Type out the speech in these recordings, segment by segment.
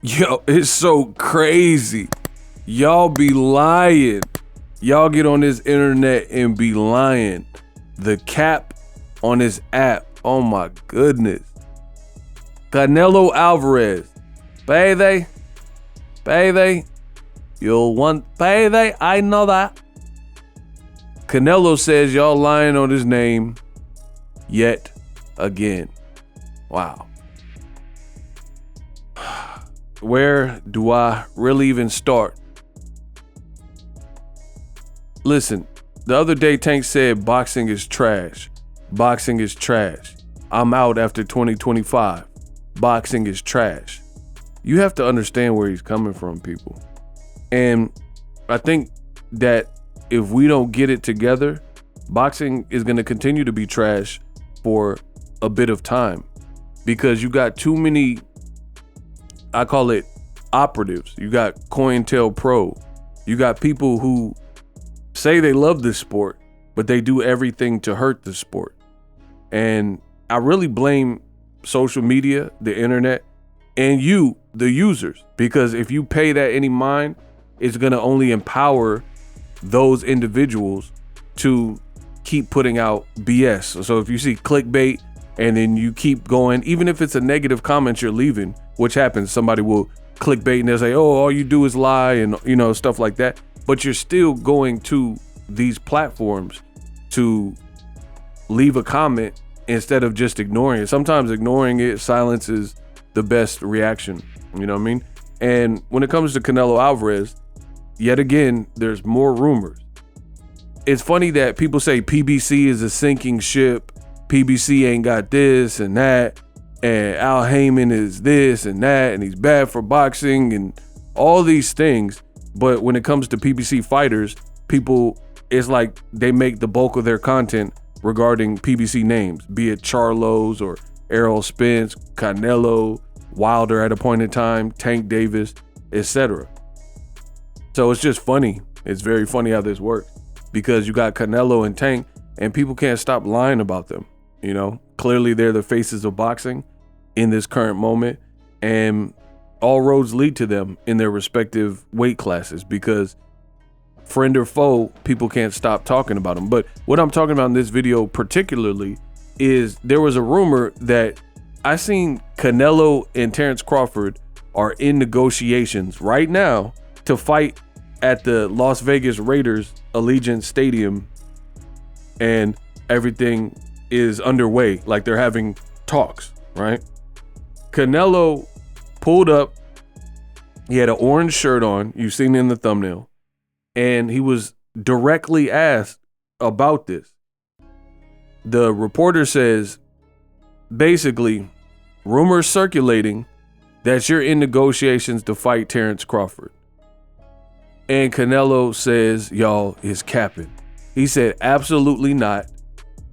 Yo, it's so crazy. Y'all be lying. Y'all get on this internet and be lying. The cap on this app. Oh my goodness. Canelo Alvarez. Payday. You'll want payday. I know that. Canelo says y'all lying on his name yet again. Wow. Where do I really even start? Listen, the other day Tank said boxing is trash. Boxing is trash. I'm out after 2025. Boxing is trash. You have to understand where he's coming from, people. And I think that if we don't get it together, boxing is going to continue to be trash for a bit of time, because you got too many, I call it operatives. You got COINTELPRO. You got people who say they love this sport, but they do everything to hurt the sport. And I really blame social media, the internet, and you, the users, because if you pay that any mind, it's going to only empower those individuals to keep putting out BS. So if you see clickbait and then you keep going, even if it's a negative comment you're leaving, which happens, somebody will clickbait and they'll say, oh, all you do is lie, and stuff like that. But you're still going to these platforms to leave a comment instead of just ignoring it. Sometimes ignoring it, silence is the best reaction. You know what I mean? And when it comes to Canelo Alvarez, yet again, there's more rumors. It's funny that people say PBC is a sinking ship. PBC ain't got this and that. And Al Heyman is this and that. And he's bad for boxing and all these things. But when it comes to PBC fighters, people, it's like they make the bulk of their content regarding PBC names, be it Charlos or Errol Spence, Canelo, Wilder at a point in time, Tank Davis, etc. So it's just funny. It's very funny how this works, because you got Canelo and Tank and people can't stop lying about them. Clearly they're the faces of boxing in this current moment, and all roads lead to them in their respective weight classes, because friend or foe, people can't stop talking about them. But what I'm talking about in this video particularly is there was a rumor that I seen Canelo and Terence Crawford are in negotiations right now to fight at the Las Vegas Raiders Allegiant Stadium, and everything is underway. Like they're having talks, right? Canelo pulled up. He had an orange shirt on. You've seen it in the thumbnail. And he was directly asked about this. The reporter says, basically, rumors circulating that you're in negotiations to fight Terence Crawford. And Canelo says, y'all is capping. He said, absolutely not.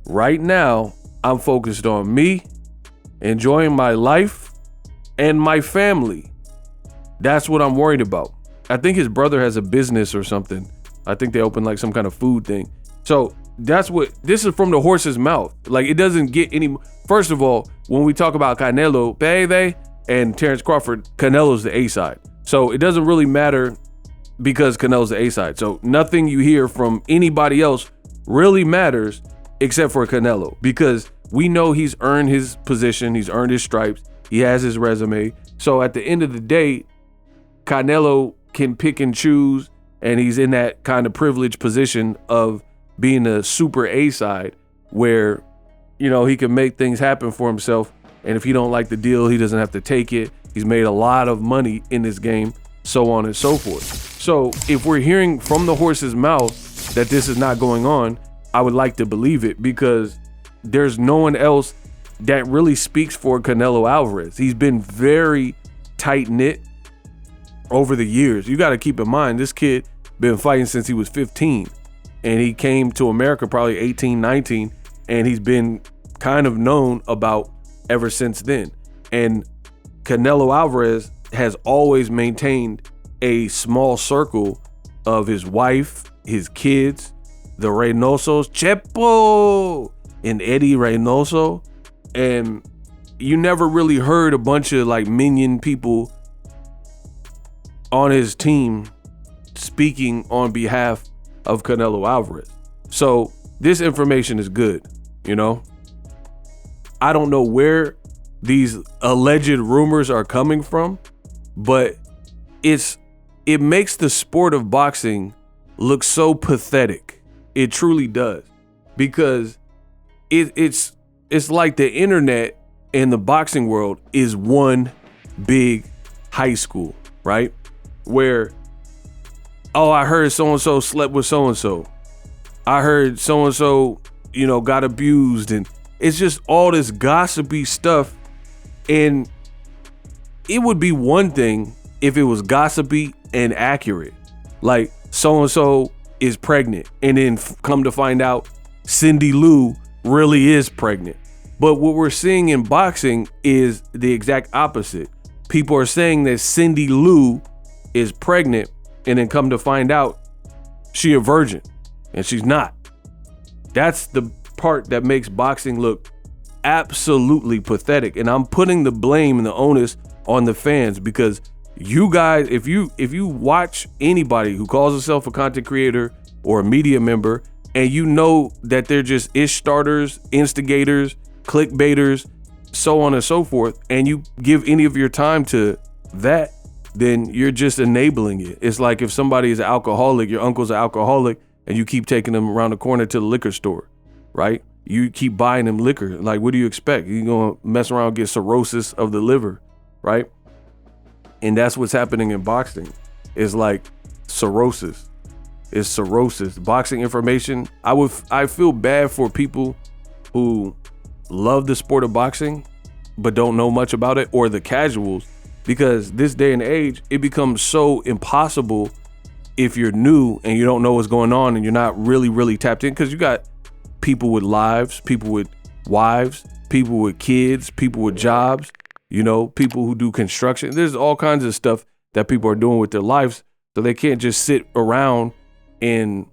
Right now, I'm focused on me, enjoying my life, and my family. That's what I'm worried about. I think his brother has a business or something. I think they opened like some kind of food thing. So this is from the horse's mouth. Like, it doesn't get any. First of all, when we talk about Canelo, baby, and Terence Crawford, Canelo's the A side. So it doesn't really matter because Canelo's the A side. So nothing you hear from anybody else really matters except for Canelo, because we know he's earned his position. He's earned his stripes. He has his resume. So at the end of the day, Canelo can pick and choose, and he's in that kind of privileged position of being a super A side where, he can make things happen for himself. And if he don't like the deal, he doesn't have to take it. He's made a lot of money in this game, so on and so forth. So if we're hearing from the horse's mouth that this is not going on, I would like to believe it, because there's no one else that really speaks for Canelo Alvarez. He's been very tight-knit over the years. You got to keep in mind, this kid been fighting since he was 15, and he came to America probably 18, 19, and he's been kind of known about ever since then. And Canelo Alvarez has always maintained a small circle of his wife, his kids, the Reynosos, Chepo and Eddie Reynoso. And you never really heard a bunch of like minion people on his team speaking on behalf of Canelo Alvarez. So this information is good, you know. I don't know where these alleged rumors are coming from, but it makes the sport of boxing look so pathetic. It truly does, because it's like the internet and the boxing world is one big high school, right? Where, oh, I heard so-and-so slept with so-and-so. I heard so-and-so, you know, got abused, and it's just all this gossipy stuff. And it would be one thing if it was gossipy and accurate. Like, so-and-so is pregnant, and then come to find out Cindy Lou really is pregnant. But what we're seeing in boxing is the exact opposite. People are saying that Cindy Lou is pregnant, and then come to find out she a virgin, and she's not. That's the part that makes boxing look absolutely pathetic. And I'm putting the blame and the onus on the fans, because you guys, if you watch anybody who calls himself a content creator or a media member, and you know that they're just ish starters, instigators, clickbaiters, so on and so forth, and you give any of your time to that, then you're just enabling it. It's like if somebody is an alcoholic, your uncle's an alcoholic, and you keep taking them around the corner to the liquor store, right? You keep buying them liquor. Like, what do you expect? You're going to mess around and get cirrhosis of the liver, right? And that's what's happening in boxing. It's like cirrhosis. It's cirrhosis. Boxing information. I feel bad for people who love the sport of boxing but don't know much about it, or the casuals, because this day and age, it becomes so impossible if you're new and you don't know what's going on and you're not really tapped in, because you got people with lives, people with wives, people with kids, people with jobs, you know, people who do construction. There's all kinds of stuff that people are doing with their lives, so they can't just sit around and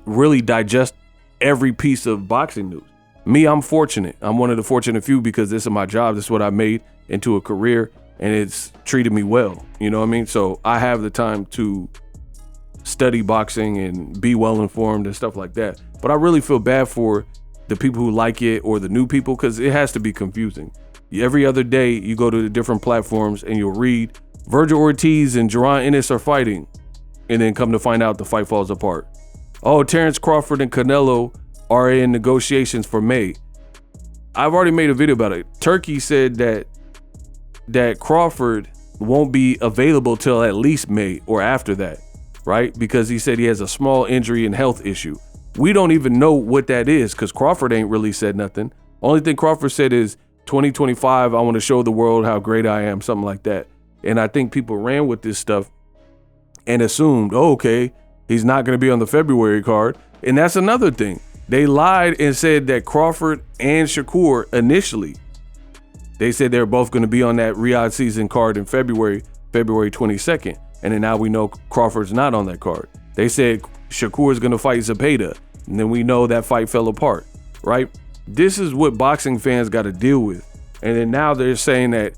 really digest every piece of boxing news. Me, I'm fortunate. I'm one of the fortunate few, because this is my job. This is what I made into a career, and it's treated me well. You know what I mean? So I have the time to study boxing and be well informed and stuff like that. But I really feel bad for the people who like it, or the new people, because it has to be confusing. Every other day you go to the different platforms and you'll read Virgil Ortiz and Jaron Ennis are fighting, and then come to find out the fight falls apart. Oh, Terence Crawford and Canelo are in negotiations for May. I've already made a video about it. Turkey said that Crawford won't be available till at least May or after that, right? Because he said he has a small injury and health issue. We don't even know what that is, because Crawford ain't really said nothing. Only thing Crawford said is 2025, I want to show the world how great I am, something like that. And I think people ran with this stuff and assumed, oh, okay, he's not going to be on the February card. And that's another thing. They lied and said that Crawford and Shakur initially, they said they're both going to be on that Riyadh season card in February 22nd. And then now we know Crawford's not on that card. They said Shakur is going to fight Zepeda, and then we know that fight fell apart, right? This is what boxing fans got to deal with. And then now they're saying that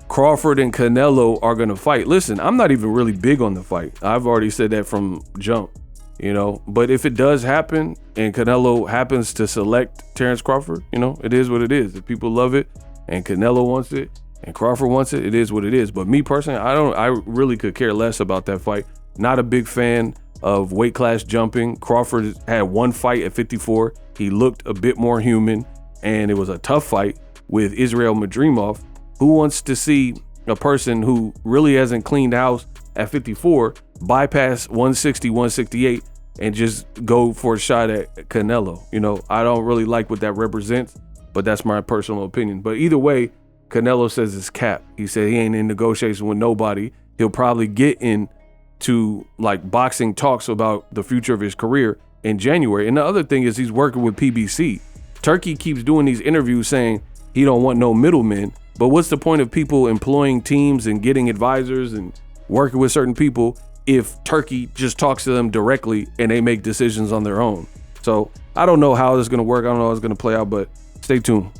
Crawford and Canelo are going to fight. Listen, I'm not even really big on the fight. I've already said that from jump, you know, but if it does happen and Canelo happens to select Terence Crawford, you know, it is what it is. If people love it and Canelo wants it and Crawford wants it, it is what it is. But me personally, I really could care less about that fight. Not a big fan of weight class jumping. Crawford had one fight at 54. He looked a bit more human, and it was a tough fight with Israel Madrimov. Who wants to see a person who really hasn't cleaned house at 54 bypass 160, 168 and just go for a shot at Canelo? You know, I don't really like what that represents, but that's my personal opinion. But either way, Canelo says it's cap. He said he ain't in negotiation with nobody. He'll probably get into like boxing talks about the future of his career in January. And the other thing is he's working with PBC. Turkey keeps doing these interviews saying he don't want no middlemen. But what's the point of people employing teams and getting advisors and working with certain people if Turkey just talks to them directly and they make decisions on their own? So I don't know how this is going to work. I don't know how it's going to play out, but stay tuned.